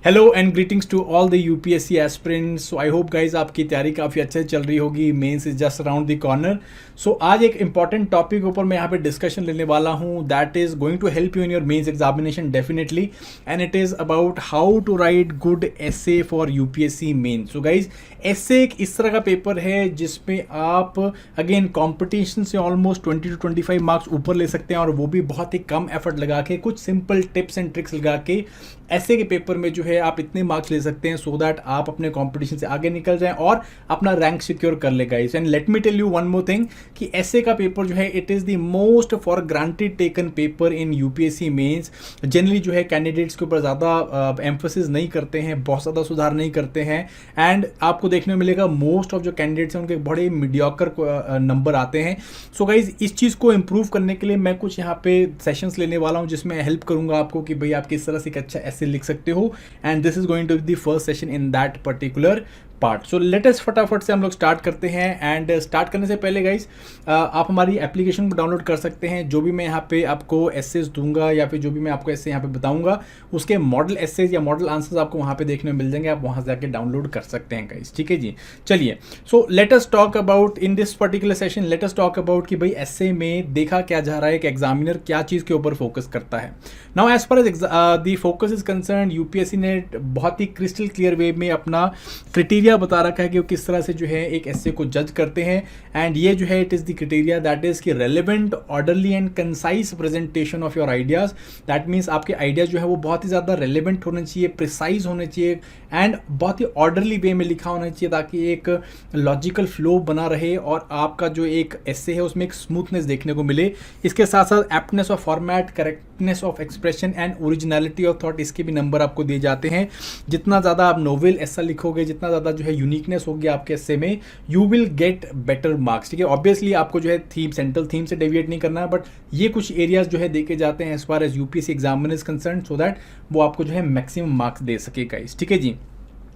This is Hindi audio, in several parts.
Hello and greetings to all the UPSC aspirants. So I hope guys आपकी तैयारी काफ़ी अच्छे से चल रही होगी। Mains is just around the corner. So आज एक इंपॉर्टेंट टॉपिक ऊपर मैं यहाँ पे डिस्कशन लेने वाला हूँ that is going to help you in your mains examination definitely, and it is about how to write good essay for UPSC mains. So guys essay एक इस तरह का पेपर है जिसमें आप अगेन कॉम्पिटिशन से ऑलमोस्ट 20 to 25 मार्क्स ऊपर ले सकते हैं, और वो भी बहुत ही कम एफर्ट लगा के, कुछ सिंपल टिप्स एंड ट्रिक्स लगा के ऐसे के पेपर में जो है आप इतने मार्क्स ले सकते हैं सो दैट आप अपने कंपटीशन से आगे निकल जाएं और अपना रैंक सिक्योर कर ले guys. And let me tell you one more thing कि ऐसे का पेपर जो है it is the most for granted taken paper in UPSC mains. Generally जो है कैंडिडेट्स के ऊपर ज़्यादा एम्फोसिस नहीं करते हैं, बहुत ज़्यादा सुधार नहीं करते हैं, एंड आपको देखने को मिलेगा मोस्ट ऑफ जो कैंडिडेट्स हैं उनके बड़े मीडियोकर नंबर आते हैं। सो गाइज इस चीज़ को इम्प्रूव करने के लिए मैं कुछ यहाँ पे सेशंस लेने वाला हूँ जिसमें हेल्प करूँगा आपको कि भाई आप किस तरह से एक अच्छा ऐसे लिख सकते हो, and this is going to be the first session in that particular part. So latest फटाफट से हम लोग स्टार्ट करते हैं। एंड स्टार्ट करने से पहले गाइज आप हमारी एप्लीकेशन को डाउनलोड कर सकते हैं। जो भी मैं यहाँ पे आपको एसेज दूंगा या फिर जो भी मैं आपको ऐसे यहाँ पे बताऊंगा उसके मॉडल एसेज या मॉडल आंसर्स आपको वहाँ पे देखने में मिल जाएंगे, आप वहाँ से जाके डाउनलोड कर सकते हैं गाइज। ठीक है जी, चलिए। So let us talk about in this particular session, let us talk about कि भाई एसे में देखा क्या जा रहा है, कि एग्जामिनर क्या चीज़ के ऊपर फोकस करता है। Now as far as the focus is concern, UPSC ने बहुत ही क्रिस्टल क्लियर वे में अपना क्राइटेरिया बता रखा है कि वो किस तरह से जो है एक एसे को जज करते हैं। एंड ये जो है it is the criteria that is कि relevant, orderly and concise presentation of your ideas. That means आपके आइडियाज जो है वो बहुत ही ज़्यादा रेलेवेंट होने चाहिए, प्रिसाइज होने चाहिए, एंड बहुत ही ऑर्डरली वे में लिखा होना चाहिए ताकि एक लॉजिकल फ्लो बना रहे और आपका जो एक एसे है उसमें एक स्मूथनेस देखने को मिले। इसके साथ साथ aptness of format, correctness of expression and originality of thought, इसके भी नंबर आपको दिए जाते हैं। जितना ज़्यादा आप नोवेल ऐसा लिखोगे, जितना ज़्यादा जो है यूनिकनेस होगी आपके एसे में, you will get better marks. ठीक है, ऑब्वियसली आपको जो है थीम, सेंट्रल थीम से डेविएट नहीं करना है, बट ये कुछ एरियाज जो है देखे जाते हैं as far as UPSC examiner is concern, so that वो आपको जो है मैक्सिमम मार्क्स दे सके गाइस। ठीक है जी।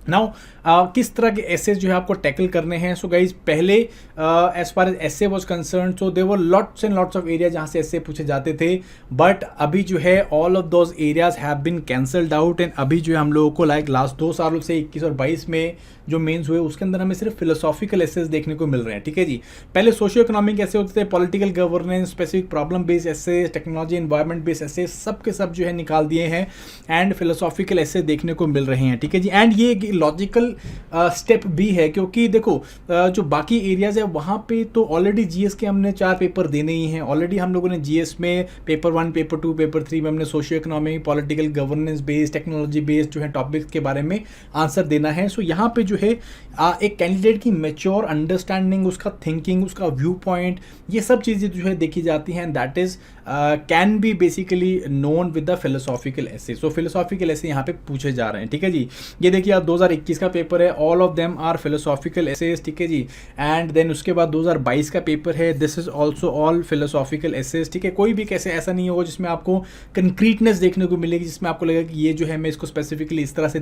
नाउ किस तरह के एसेज जो है आपको टैकल करने हैं। सो गाइज पहले as far as essay was concern, so there were lots and lots of area जहाँ से एसे पूछे जाते थे, बट अभी जो है all of those areas have been cancelled out. And अभी जो है हम लोगों को लाइक लास्ट 2 सालों से 21 और 22 में जो मेंस हुए उसके अंदर हमें सिर्फ फिलोसॉफिकल एसेज देखने को मिल रहे हैं। ठीक है जी, पहले सोशियो इकोनॉमिक ऐसे होते थे, political governance, specific problem based essay, technology environment based essay, सब के सब जो है निकाल दिए हैं एंड फिलोसॉफिकल एसे देखने को मिल रहे हैं। ठीक है जी, एंड ये लॉजिकल स्टेप भी है क्योंकि देखो जो बाकी एरियाज है वहाँ पे तो ऑलरेडी जीएस के हमने 4 पेपर देने ही हैं। ऑलरेडी हम लोगों ने जीएस में पेपर 1, पेपर 2, पेपर 3 में हमने socio economic, political governance based, technology based जो है टॉपिक्स के बारे में आंसर देना है। सो यहाँ पे जो है एक कैंडिडेट की मैच्योर अंडरस्टैंडिंग, उसका थिंकिंग, उसका व्यू पॉइंट, ये सब चीज़ें जो है देखी जाती हैं। That is can be basically known with the philosophical essay. So philosophical essay यहाँ पे पूछे जा रहे हैं। ठीक है जी, ये देखिए आप 2021 का पेपर है, all of them are philosophical essays. ठीक है जी, एंड देन उसके बाद 2022 का पेपर है, this is also all philosophical essays. ठीक है, कोई भी कैसे ऐसा नहीं होगा जिसमें आपको कंक्रीटनेस देखने को मिलेगी, जिसमें आपको लगेगा कि ये जो है मैं इसको स्पेसिफिकली इस तरह से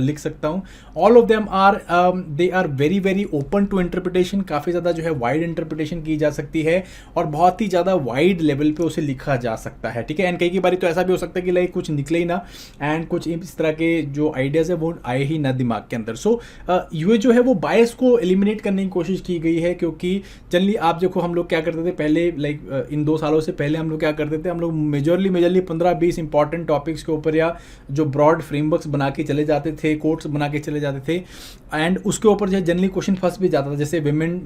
लिख सकता हूँ। All of them are they are very very open to interpretation, काफ़ी ज़्यादा जो है वाइड इंटरप्रिटेशन की जा सकती है और बहुत ही ज़्यादा वाइड लेवल पे उसे लिखा जा सकता है। ठीक है, एंड कई बारी तो ऐसा भी हो सकता है कि लाइक कुछ निकले ही ना, एंड कुछ इस तरह के जो आइडियाज़ है वो आए ही ना दिमाग के अंदर। सो ये जो है वो बायस को एलिमिनेट करने की कोशिश की गई है, क्योंकि जनरली आप देखो हम लोग क्या करते थे पहले, लाइक इन 2 सालों से पहले हम लोग क्या करते थे, हम लोग मेजरली 15-20 इंपॉर्टेंट टॉपिक्स के ऊपर या जो ब्रॉड फ्रेमवर्क्स बना के चले जाते थे, कोट्स बना के चले जाते थे, एंड उसके ऊपर जो है जनरली क्वेश्चन फंस भी जाता था, जैसे विमेन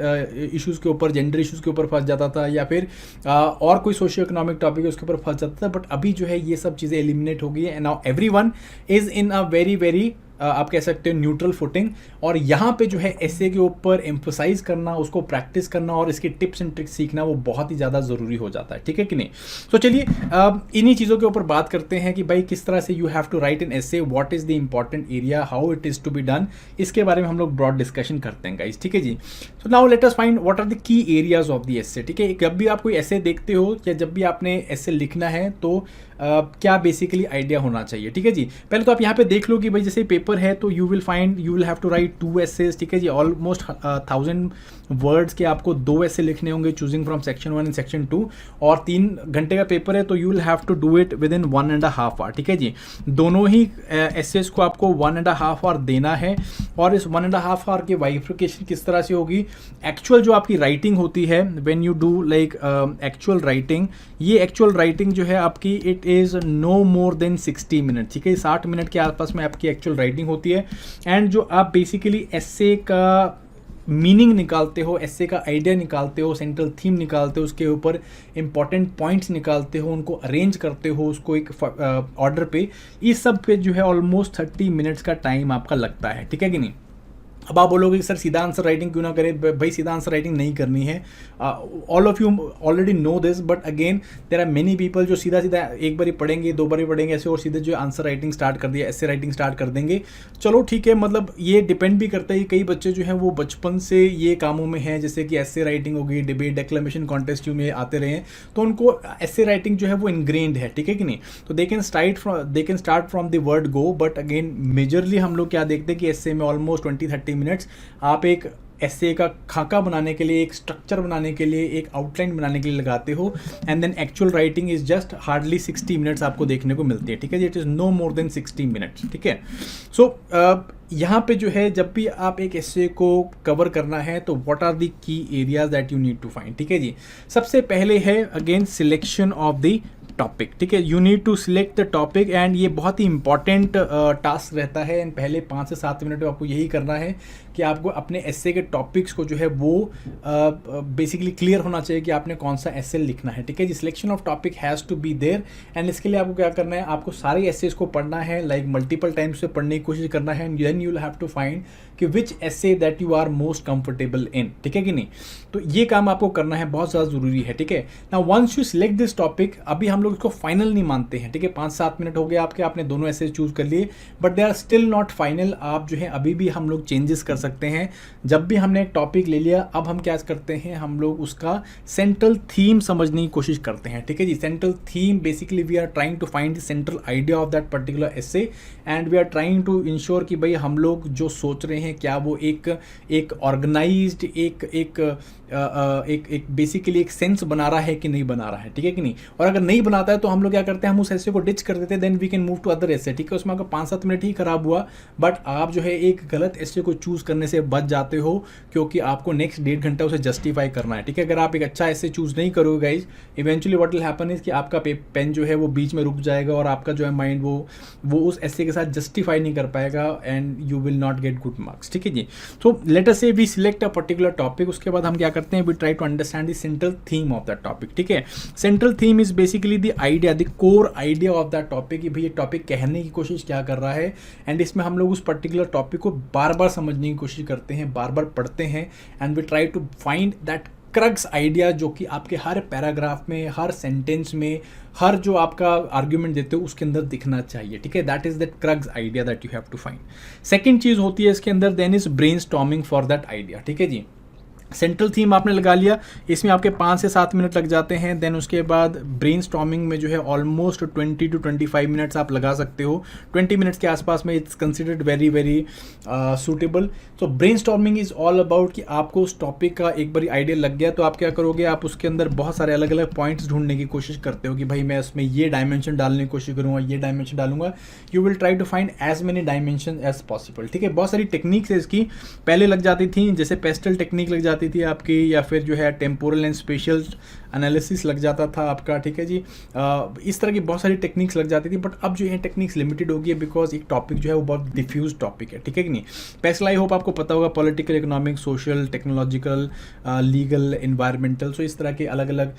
इश्यूज़ के ऊपर, जेंडर इश्यूज़ के ऊपर फंस जाता था, या फिर और कोई सोशियो इकोनॉमिक टॉपिक है उसके ऊपर फंस जाता था। बट अभी जो है ये सब चीज़ें एलिमिनेट हो गई है, and now everyone is in a very very आप कह सकते हो न्यूट्रल फुटिंग। और यहाँ पे जो है एसे के ऊपर एम्फोसाइज करना, उसको प्रैक्टिस करना और इसके टिप्स एंड ट्रिक्स सीखना वो बहुत ही ज़्यादा ज़रूरी हो जाता है। ठीक है कि नहीं? तो चलिए इन्हीं चीज़ों के ऊपर बात करते हैं कि भाई किस तरह से you have to write an essay, what is the important area, how it is to be done, इसके बारे में हम लोग ब्रॉड डिस्कशन करते हैं गाइस। ठीक है जी। तो now let us find what are the key areas of the essay. ठीक है, जब भी आप कोई एसे देखते हो या जब भी आपने एसे लिखना है तो क्या बेसिकली आइडिया होना चाहिए। ठीक है जी, पहले तो आप यहाँ पे देख लो कि भाई जैसे पेपर पेपर है तो you will have to write 2 essays, ठीक है जी, ऑलमोस्ट 1000 वर्ड्स के आपको 2 essay लिखने होंगे choosing from section 1 and section 2, और 3 घंटे का पेपर है तो you will have to do it within 1.5 hour, ठीक है जी। दोनों ही essays को आपको 1.5 hour देना है, और इस 1.5 hour की वाइफिकेशन किस तरह से होगी, एक्चुअल जो आपकी राइटिंग होती है when you do like actual writing, ये एक्चुअल राइटिंग जो है आपकी it is no more than 60 minute, ठीक है, 60 मिनट के आसपास में आपकी एक्चुअल राइटिंग होती है। एंड जो आप बेसिकली एस्से का मीनिंग निकालते हो, एस्से का आइडिया निकालते हो, सेंट्रल थीम निकालते हो, उसके ऊपर इंपॉर्टेंट पॉइंट्स निकालते हो, उनको अरेंज करते हो उसको एक ऑर्डर पे, इस सब पे जो है ऑलमोस्ट 30 मिनट्स का टाइम आपका लगता है, ठीक है कि नहीं। अब आप बोलोगे कि सर सीधा आंसर राइटिंग क्यों ना करें, भाई सीधा आंसर राइटिंग नहीं करनी है, all of you already know this, but again there are many people जो सीधा सीधा एक बार ही पढ़ेंगे, 2 बार ही पढ़ेंगे ऐसे, और सीधे जो आंसर राइटिंग स्टार्ट कर दिया, ऐसे राइटिंग स्टार्ट कर देंगे। चलो ठीक है, मतलब ये डिपेंड भी करता है, कई बच्चे जो हैं वो बचपन से ये कामों में हैं, जैसे कि ऐसे राइटिंग हो गई, डिबेट डेक्लेमेशन कॉन्टेस्ट में आते रहे हैं, तो उनको ऐसे राइटिंग जो है वो इनग्रेन्ड है, ठीक है कि नहीं। तो they can start from the word go, but again majorly हम लोग क्या देखते हैं कि ऐसे में ऑलमोस्ट 20-30 मिनट्स आप एक एस्से का खाका बनाने के लिए, एक स्ट्रक्चर बनाने के लिए, एक आउटलाइन बनाने के लिए लगाते हो, and then actual writing is just hardly 60 minutes आपको देखने को मिलती है, ठीक है जी, it is no more than 60 minutes, ठीक है। सो यहाँ पे जो है जब भी आप एक एस्से को कवर करना है तो what are the key areas that you need to find, ठीक है जी। सबसे पहले है again selection of the topic, ठीक है, you need to select the topic, and ये बहुत ही इंपॉर्टेंट टास्क रहता है, एंड पहले 5 से 7 मिनट में आपको यही करना है कि आपको अपने एस्से के टॉपिक्स को जो है वो बेसिकली क्लियर होना चाहिए कि आपने कौन सा एस्से लिखना है, ठीक है जी। Selection of topic has to be there, and इसके लिए आपको क्या करना है, आपको सारे एस्सेस को पढ़ना है, लाइक मल्टीपल टाइम्स से पढ़ने की कोशिश करना है, and then you will have to find कि which essay that you are most comfortable in, ठीक है कि नहीं। तो ये काम आपको करना है, बहुत ज़्यादा ज़रूरी है, ठीक है। Now once you select this topic, अभी हम लोग इसको फाइनल नहीं मानते हैं, ठीक है, 5-7 मिनट हो गए आपने दोनों एस्से चूज कर लिए, but they are still not final, आप जो है अभी भी हम लोग चेंजेस कर सकते हैं। जब भी हमने एक टॉपिक ले लिया, अब हम क्या करते हैं, हम लोग उसका सेंट्रल थीम समझने की कोशिश करते हैं, ठीक है जी। Central theme basically we are trying to find the central idea of that particular essay, and we are trying to ensure कि भाई हम लोग जो सोच रहे हैं क्या वो एक ऑर्गेनाइज्ड एक बेसिकली एक सेंस बना रहा है कि नहीं बना रहा है, ठीक है कि नहीं। और अगर नहीं बनाता है तो हम लोग क्या करते हैं, हम उस एस्से को डिच कर देते हैं, then we can move to other essay, ठीक है। उसमें आपका 5-7 मिनट ही खराब हुआ, बट आप जो है एक गलत एस्से को चूज करने से बच जाते हो, क्योंकि आपको नेक्स्ट 1.5 घंटा उसे जस्टिफाई करना है, ठीक है। अगर आप एक अच्छा एस्से चूज नहीं करोगे guys, eventually what will happen is कि आपका पेन जो है वो बीच में रुक जाएगा, और आपका जो है माइंड वो उस एस्से के साथ जस्टिफाई नहीं कर पाएगा, and you will not get good marks, ठीक है जी। तो let us say we select a particular topic, उसके बाद हम क्या करते हैं, we try to understand the central theme of that topic, ठीक है। Central theme is basically the idea, the core idea of that topic, कि भाई ये टॉपिक कहने की कोशिश क्या कर रहा है, एंड इसमें हम लोग उस पर्टिकुलर टॉपिक को बार बार समझने की कोशिश करते हैं, बार बार पढ़ते हैं, and we try to find that crux idea, जो कि आपके हर पैराग्राफ में, हर सेंटेंस में, हर जो आपका आर्ग्यूमेंट देते हो उसके अंदर दिखना चाहिए, ठीक है। That is that crux idea that you have to find. Second चीज होती है इसके अंदर, then is brainstorming for that idea, ठीक है जी। सेंट्रल थीम आपने लगा लिया, इसमें आपके 5 से 7 मिनट लग जाते हैं, देन उसके बाद ब्रेनस्टॉर्मिंग में जो है ऑलमोस्ट 20 to 25 मिनट्स आप लगा सकते हो, 20 मिनट्स के आसपास में it's considered very very suitable. तो ब्रेनस्टॉर्मिंग इज ऑल अबाउट कि आपको उस टॉपिक का एक बार आइडिया लग गया तो आप क्या करोगे, आप उसके अंदर बहुत सारे अलग अलग पॉइंट्स ढूंढने की कोशिश करते हो कि भाई मैं उसमें ये डायमेंशन डालने की कोशिश करूँगा, ये डायमेंशन डालूंगा, you will try to find as many dimension as possible, ठीक है। बहुत सारी टेक्निक्स है इसकी, पहले लग जाती थी, जैसे पेस्टल टेक्निक लग जाती थी आपकी, या फिर जो है टेम्पोरल एंड स्पेशल एनालिसिस लग जाता था आपका, ठीक है जी। इस तरह की बहुत सारी टेक्निक्स लग जाती थी, बट अब जो है टेक्निक्स लिमिटेड हो गई है, बिकॉज एक टॉपिक जो है वो बहुत डिफ्यूज टॉपिक है, ठीक है कि नहीं। पेस्टल आई होप आपको पता होगा, political, economic, social, technological, legal, environmental, so इस तरह के अलग अलग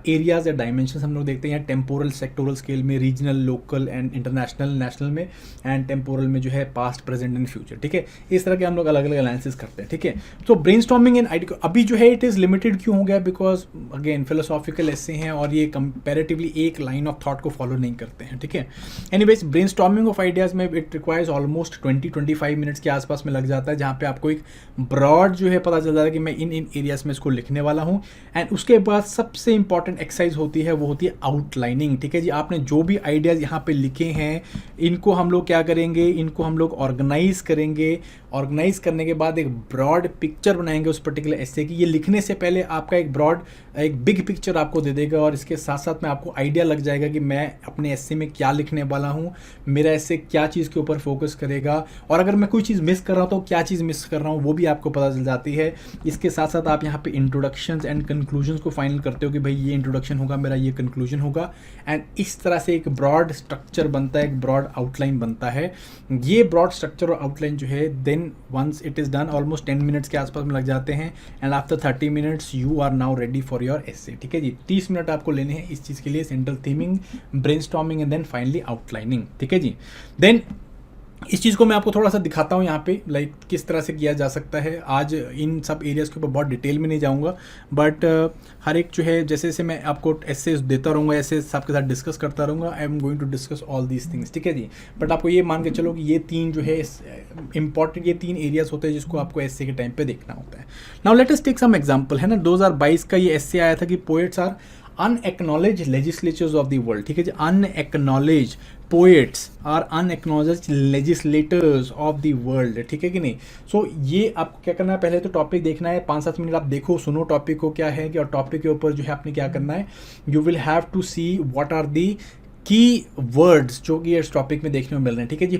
एरियाज या डायमेंशन हम लोग देखते हैं। टेम्पोरल सेक्टोरल स्केल में, regional, local and international, national में, एंड टेम्पोरल में जो है पास्ट, प्रेजेंट एंड फ्यूचर, ठीक है। इस तरह के हम लोग अलग अलग एनालिसिस करते हैं, ठीक है। तो ब्रेनस्टॉर्मिंग एंड आइडिया अभी जो है इट इज़ लिमिटेड क्यों हो गया, बिकॉज अगेन फिलोसॉफिकल ऐसे हैं और ये कंपैरेटिवली एक लाइन ऑफ थॉट को फॉलो नहीं करते हैं, ठीक है। एनीवेज ब्रेनस्टॉर्मिंग ऑफ आइडियाज़ में इट रिक्वायर्स ऑलमोस्ट 20-25 मिनट्स के आसपास में लग जाता है, जहाँ पे आपको एक ब्रॉड जो है पता चल जाता है कि मैं इन एरियाज़ में इसको लिखने वाला हूँ। एंड उसके बाद सबसे इंपॉर्टेंट एक्सरसाइज होती है, वो होती है आउटलाइनिंग, ठीक है जी। आपने जो भी आइडियाज़ यहाँ पे लिखे हैं इनको हम लोग क्या करेंगे, इनको हम लोग ऑर्गेनाइज करेंगे। ऑर्गेनाइज करने के बाद एक ब्रॉड पिक्चर बनाएंगे उस पर्टिकुलर एस्से की। ये लिखने से पहले आपका एक बिग पिक्चर आपको दे देगा और इसके साथ साथ में आपको आइडिया लग जाएगा कि मैं अपने एस्से में क्या लिखने वाला हूँ, मेरा एस्से क्या चीज़ के ऊपर फोकस करेगा, और अगर मैं कोई चीज़ मिस कर रहा हूँ तो क्या चीज़ मिस कर रहा हूँ वो भी आपको पता चल जाती है। इसके साथ साथ आप यहाँ पे इंट्रोडक्शंस एंड कंक्लूजन्स को फाइनल करते हो कि भाई ये इंट्रोडक्शन होगा, मेरा ये कंक्लूजन होगा, एंड इस तरह से एक ब्रॉड स्ट्रक्चर बनता है, एक ब्रॉड आउटलाइन बनता है। ये ब्रॉड स्ट्रक्चर और आउटलाइन जो है then once it is done almost 10 minutes के आसपास में लग जाते हैं, and after 30 minutes you are now ready for your essay, ठीक है जी। 30 मिनट आपको लेने हैं इस चीज़ के लिए, central theming, brainstorming and then finally outlining, ठीक है जी। देन इस चीज़ को मैं आपको थोड़ा सा दिखाता हूँ यहाँ पे, लाइक किस तरह से किया जा सकता है। आज इन सब एरियाज़ के ऊपर बहुत डिटेल में नहीं जाऊँगा, बट हर एक जो है जैसे जैसे मैं आपको ऐसे देता रहूँगा, ऐसे सबके साथ डिस्कस करता रहूँगा। I am going to discuss all these things, ठीक है जी। बट आपको ये मान के चलो कि ये तीन जो है इंपॉर्टेंट, ये तीन एरियाज़ होते हैं जिसको आपको एस्से के टाइम पे देखना होता है। Now let us take some example, है ना। 2022 का ये एस्से आया था कि poets are unacknowledged legislatures of the world, ठीक है जी। Unacknowledged poets are unacknowledged legislators of the world, ठीक है कि नहीं। सो ये आपको क्या करना है, पहले तो टॉपिक देखना है, 5-7 मिनट आप देखो, सुनो टॉपिक को क्या है, कि और टॉपिक के ऊपर जो है आपने क्या करना है, you will have to see what are the key words जो कि इस टॉपिक में देखने को मिल रहे हैं, ठीक है जी।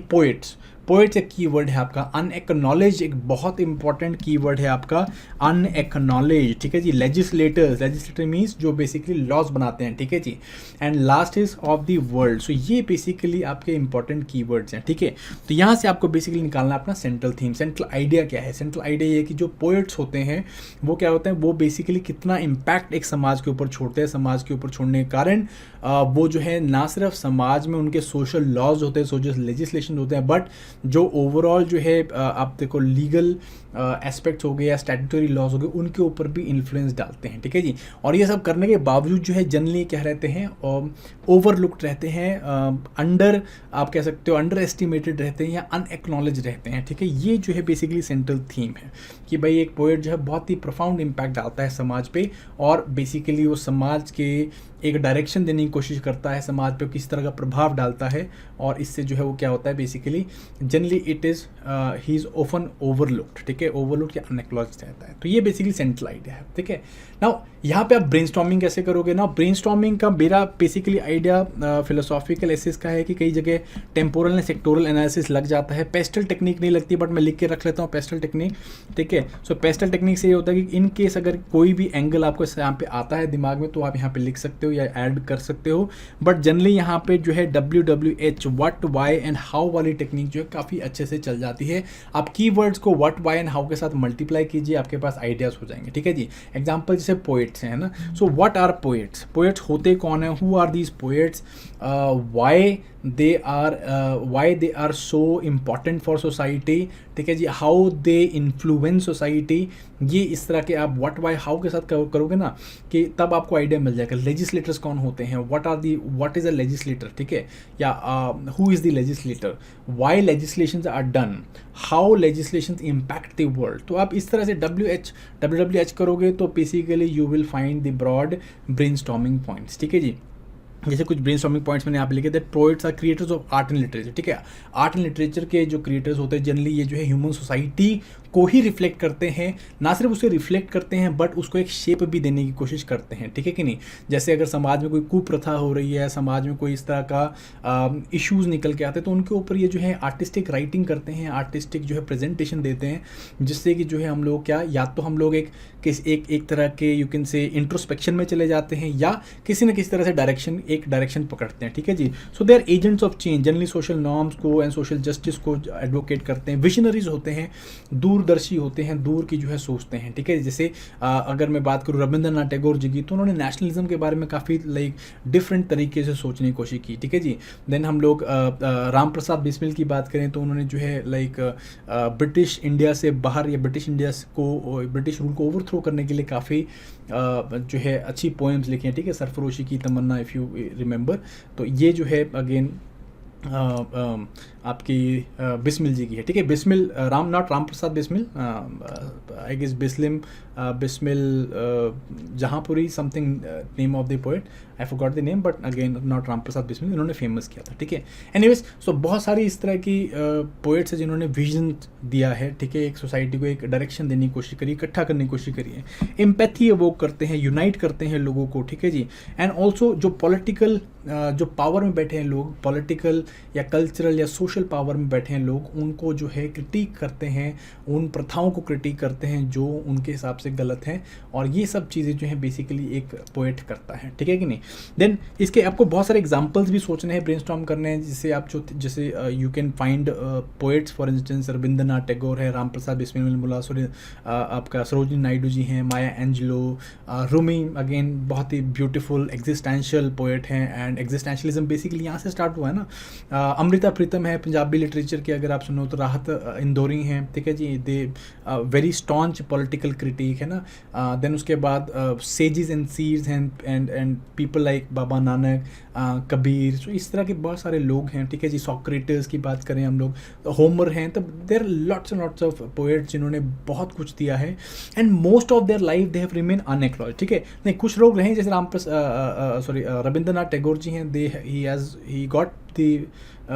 पोएट्स एक कीवर्ड है आपका, अनएक्नॉलेज एक बहुत इंपॉर्टेंट कीवर्ड है आपका, अनएक्नॉलेज, ठीक है जी। लेजिस्लेटर मीन्स जो बेसिकली लॉज बनाते हैं, ठीक है जी। And last is of the world. So ये बेसिकली आपके इंपॉर्टेंट कीवर्ड्स हैं, ठीक है। तो यहाँ से आपको बेसिकली निकालना अपना सेंट्रल थीम। सेंट्रल आइडिया क्या है? सेंट्रल आइडिया ये कि जो पोएट्स होते हैं वो क्या होते हैं, वो बेसिकली कितना इम्पैक्ट एक समाज के ऊपर छोड़ते हैं। समाज के ऊपर छोड़ने के कारण वो जो है ना सिर्फ समाज में उनके सोशल लॉज होते हैं, सोशल लेजिस्लेशन होते हैं, बट जो ओवरऑल जो है आप देखो लीगल एस्पेक्ट्स हो गए या स्टैट्यूटरी लॉज हो गए, उनके ऊपर भी इन्फ्लुएंस डालते हैं, ठीक है जी। और ये सब करने के बावजूद जो है जनरली क्या रहते हैं, ओवरलुक्ड रहते हैं, अंडर आप कह सकते हो अंडर एस्टिमेटेड रहते हैं या अनएक्नॉलेज रहते हैं, ठीक है। ये जो है बेसिकली सेंट्रल थीम है कि भाई एक पोएट जो है बहुत ही प्रोफाउंड इम्पैक्ट डालता है समाज पे, और बेसिकली वो समाज के एक डायरेक्शन देने की कोशिश करता है, समाज पे किस तरह का प्रभाव डालता है, और इससे जो है वो क्या होता है basically generally it is he is often overlooked, ठीक है। ओवरलुक्ड या अनएक्नॉलेज्ड रहता है। तो ये बेसिकली सेंट्रल आइडिया है, ठीक है। नाउ यहाँ पे आप ब्रेनस्टॉर्मिंग कैसे करोगे ना। ब्रेनस्टॉर्मिंग का मेरा बेसिकली आइडिया फिलोसॉफिकल एसिस का है कि कई जगह टेम्पोरल एंड सेक्टोरल एनालिसिस लग जाता है, पेस्टल टेक्निक नहीं लगती, बट मैं लिख के रख लेता हूँ पेस्टल टेक्निक, ठीक है। सो पेस्टल टेक्निक से ये होता है कि इन केस अगर कोई भी एंगल आपको यहाँ पे आता है दिमाग में तो आप यहाँ पे लिख सकते हो या ऐड कर सकते हो, बट जनरली यहाँ पे जो है WWH what why and how वाली टेक्निक जो है काफ़ी अच्छे से चल जाती है। आप कीवर्ड्स को व्हाट वाई एंड हाउ के साथ मल्टीप्लाई कीजिए, आपके पास आइडियाज़ हो जाएंगे, ठीक है जी। एग्जाम्पल जैसे पोएट्स हैं ना, so what are poets, poets होते कौन है, who are these poets, why they are so important for society, ठीक है जी, हाउ दे इन्फ्लुएंस सोसाइटी। ये इस तरह के आप व्हाट वाई हाउ के साथ करोगे ना कि तब आपको आइडिया मिल जाएगा। लेजिस्लेटर्स कौन होते हैं, व्हाट इज़ अ लेजिस्लेटर, ठीक है, या who is the legislator, why legislations are done, how legislations impact the world. तो आप इस तरह से WWH करोगे तो basically you will find the broad brainstorming points, ठीक है जी। जैसे कुछ ब्रेनस्टॉर्मिंग पॉइंट्स मैंने यहाँ पे लिखे थे, poets are creators of art and literature, ठीक है। आर्ट एंड लिटरेचर के जो क्रिएटर्स होते हैं जनरली ये जो है ह्यूमन सोसाइटी को ही रिफ्लेक्ट करते हैं, ना सिर्फ उसे रिफ्लेक्ट करते हैं बट उसको एक शेप भी देने की कोशिश करते हैं, ठीक है कि नहीं। जैसे अगर समाज में कोई कुप्रथा हो रही है, समाज में कोई इस तरह का इश्यूज़ निकल के आते हैं तो उनके ऊपर ये जो है आर्टिस्टिक राइटिंग करते हैं, आर्टिस्टिक जो है प्रेजेंटेशन देते हैं, जिससे कि जो है हम लोग क्या, या तो हम लोग एक तरह के यू कैन से इंट्रोस्पेक्शन में चले जाते हैं या किसी न किसी तरह से डायरेक्शन पकड़ते हैं, ठीक है जी। So they are agents of change, generally social norms को एंड सोशल जस्टिस को एडवोकेट करते हैं, विजनरीज होते हैं, दूर दूरदर्शी होते हैं, दूर की जो है सोचते हैं, ठीक है। जैसे अगर मैं बात करूँ रविंद्रनाथ टैगोर जी की, तो उन्होंने नेशनलिज्म के बारे में काफ़ी लाइक डिफरेंट तरीके से सोचने की कोशिश की, ठीक है जी। देन हम लोग राम प्रसाद बिस्मिल की बात करें तो उन्होंने जो है लाइक ब्रिटिश इंडिया से बाहर या ब्रिटिश रूल को ओवरथ्रो करने के लिए काफ़ी जो है अच्छी पोएम्स लिखी हैं, ठीक है। सरफरोशी की तमन्ना, इफ़ यू रिमेंबर, तो ये जो है अगेन आपकी बिस्मिल जी की है, ठीक है। Bismil not Ram Prasad Bismil, I guess Bismil Jahanpuri something name of the poet, I forgot the name, but again not Ram Prasad Bismil, इन्होंने फेमस किया था, ठीक है। एनीवेज, सो बहुत सारी इस तरह की पोएट्स हैं जिन्होंने विजन दिया है, ठीक है। एक सोसाइटी को एक डायरेक्शन देने की कोशिश करी, इकट्ठा करने की कोशिश करी है, एम्पैथी एवोक करते हैं, यूनाइट करते हैं लोगों को, ठीक है जी। एंड ऑल्सो जो पॉलिटिकल जो पावर में बैठे हैं लोग, पॉलिटिकल या कल्चरल या सोशल पावर में बैठे हैं लोग, उनको जो है क्रिटिक करते हैं, उन प्रथाओं को क्रिटिक करते हैं जो उनके हिसाब से गलत हैं, और ये सब चीज़ें जो है बेसिकली एक पोएट करता है, ठीक है कि नहीं। देन इसके आपको बहुत सारे एग्जांपल्स भी सोचने हैं, ब्रेनस्टॉर्म करने हैं, जिससे आप जैसे you can find poets, for instance Rabindranath Tagore है, राम प्रसाद बिस्मिल, मुल्ला आपका सरोजिनी नायडू जी हैं, माया एंजेलो, रूमी अगेन बहुत ही ब्यूटीफुल एग्जिस्टेंशियल पोएट हैं, एंड एग्जिस्टेंशियलिज्म बेसिकली यहाँ से स्टार्ट हुआ है ना। अमृता प्रीतम है पंजाबी लिटरेचर की, अगर आप सुनो तो राहत इंदौरी हैं, ठीक है जी। They very staunch political critic है ना। देन उसके बाद सेजिस एंड सीड्स हैं, and people like Baba Nanak, Kabir, तो इस तरह के बहुत सारे लोग हैं, ठीक है जी। सॉक्रेटिस की बात करें हम लोग, होमर हैं, तो there lots and lots of poets जिन्होंने बहुत कुछ दिया है, and most of their life they have remain unacknowledged, ठीक है। नहीं, कुछ लोग रहे जैसे रविंद्रनाथ टैगोर जी हैं, he got the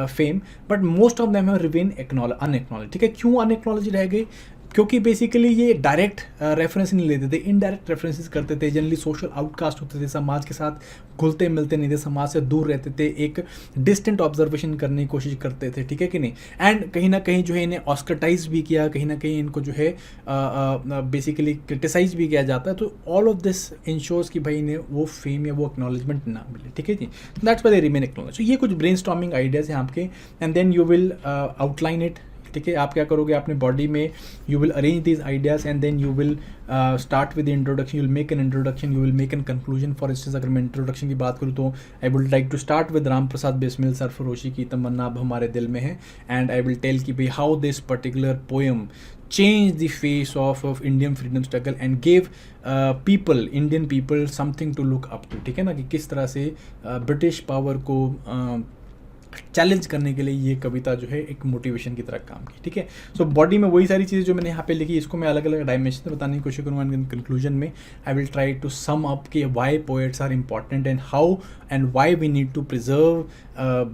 fame, but most of them have remained unacknowledged, ठीक है। क्यों अनएक्नॉलेज रह गए? क्योंकि बेसिकली ये डायरेक्ट रेफरेंस नहीं लेते थे, इनडायरेक्ट रेफरेंसेस करते थे, जनरली सोशल आउटकास्ट होते थे, समाज के साथ घुलते मिलते नहीं थे, समाज से दूर रहते थे, एक डिस्टेंट ऑब्जर्वेशन करने की कोशिश करते थे, ठीक है कि नहीं। एंड कहीं ना कहीं जो है इन्हें ऑस्कटाइज भी किया, कहीं ना कहीं इनको जो है बेसिकली क्रिटिसाइज भी किया जाता है। तो ऑल ऑफ दिस इंश्योर्स कि भाई इन्हें वो फेम या वो एक्नॉलेजमेंट ना मिले, ठीक है जी। That's why they remain acknowledged. ये कुछ ब्रेनस्टॉर्मिंग आइडियाज़ हैं आपके, and then you will outline it, ठीक है। आप क्या करोगे, अपने बॉडी में you will arrange this ideas, and then you will start with introduction, you will make an introduction, you will make an conclusion. For instance अगर मैं इंट्रोडक्शन की बात करूँ तो I would like to start with Ram Prasad Bismil, सरफरोशी की तमन्ना अब हमारे दिल में है, एंड आई विल टेल कि भाई how this particular poem change the face of Indian freedom struggle and gave Indian people something to look up to, ठीक है ना, कि किस तरह से ब्रिटिश पावर को चैलेंज करने के लिए ये कविता जो है एक मोटिवेशन की तरह काम की, ठीक है। सो बॉडी में वही सारी चीज़ें जो मैंने यहाँ पे लिखी, इसको मैं अलग अलग डायमेंशन में बताने की कोशिश करूँगा। एंड कंक्लूजन में I will try to sum up कि why poets are important and how and why we need to preserve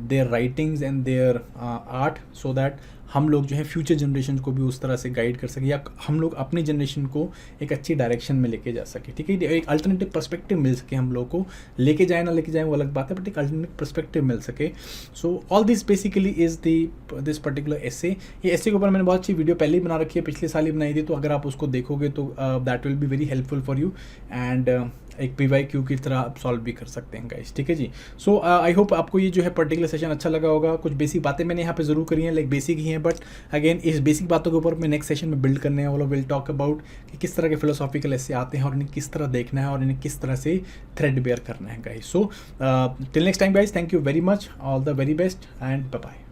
their writings and their art, so that हम लोग जो है फ्यूचर जनरेशन को भी उस तरह से गाइड कर सके, या हम लोग अपनी जनरेशन को एक अच्छी डायरेक्शन में लेके जा सके, ठीक है। एक अल्टरनेटिव पर्सपेक्टिव मिल सके हम लोग को, लेके जाए ना लेके जाए वो अलग बात है, बट एक अल्टरनेटिव पर्सपेक्टिव मिल सके। So all this basically is this particular essay. ये एसे के ऊपर मैंने बहुत अच्छी वीडियो पहले ही बना रखी है, पिछले साल ही बनाई थी, तो अगर आप उसको देखोगे तो that will be very helpful for you, and एक PYQ की तरह आप सॉल्व भी कर सकते हैं गाइस, ठीक है जी। सो आई होप आपको ये जो है पर्टिकुलर सेशन अच्छा लगा होगा। कुछ बेसिक बातें मैंने यहाँ पे ज़रूर करी हैं, लाइक बेसिक ही हैं, बट अगेन इस बेसिक बातों के ऊपर मैं नेक्स्ट सेशन में बिल्ड करने हैं, वो लोग विल टॉक अबाउट कि किस तरह के फिलोसॉफिकल ऐसे आते हैं और इन्हें किस तरह देखना है और इन्हें किस तरह से थ्रेड बेयर करना है guys. So till next time guys, thank you very much, all the very best and bye bye.